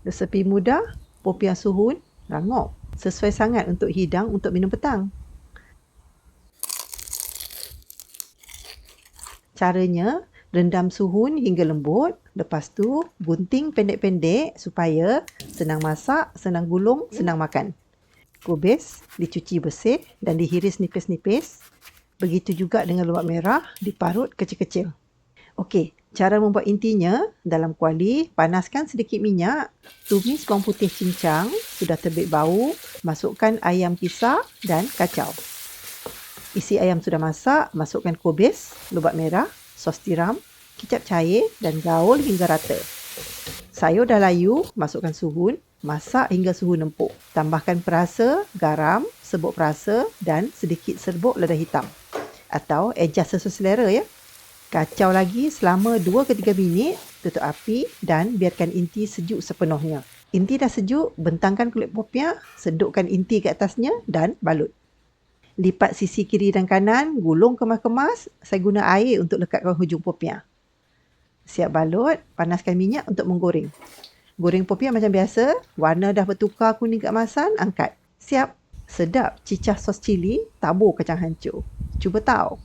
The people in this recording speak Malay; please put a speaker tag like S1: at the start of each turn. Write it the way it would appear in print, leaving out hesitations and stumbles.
S1: Resepi mudah, popiah suhun, rangup. Sesuai sangat untuk hidang untuk minum petang. Caranya, rendam suhun hingga lembut. Lepas tu, gunting pendek-pendek supaya senang masak, senang gulung, senang makan. Kubis, dicuci bersih dan dihiris nipis-nipis. Begitu juga dengan luwak merah, diparut kecil-kecil. Okey, cara membuat intinya, dalam kuali, panaskan sedikit minyak, tumis bawang putih cincang, sudah terbit bau, masukkan ayam pisah dan kacau. Isi ayam sudah masak, masukkan kubis, lubak merah, sos tiram, kicap cair dan gaul hingga rata. Sayur dah layu, masukkan suhun, masak hingga suhu empuk. Tambahkan perasa, garam, serbuk perasa dan sedikit serbuk lada hitam. Atau adjust sesuai selera ya. Kacau lagi selama 2 ke 3 minit, tutup api dan biarkan inti sejuk sepenuhnya. Inti dah sejuk, bentangkan kulit popiah, sedukkan inti ke atasnya dan balut. Lipat sisi kiri dan kanan, gulung kemas-kemas. Saya guna air untuk lekatkan hujung popiah. Siap balut, panaskan minyak untuk menggoreng. Goreng popiah macam biasa, warna dah bertukar kuning keemasan, angkat. Siap. Sedap cicah sos cili, tabur kacang hancur. Cuba tahu.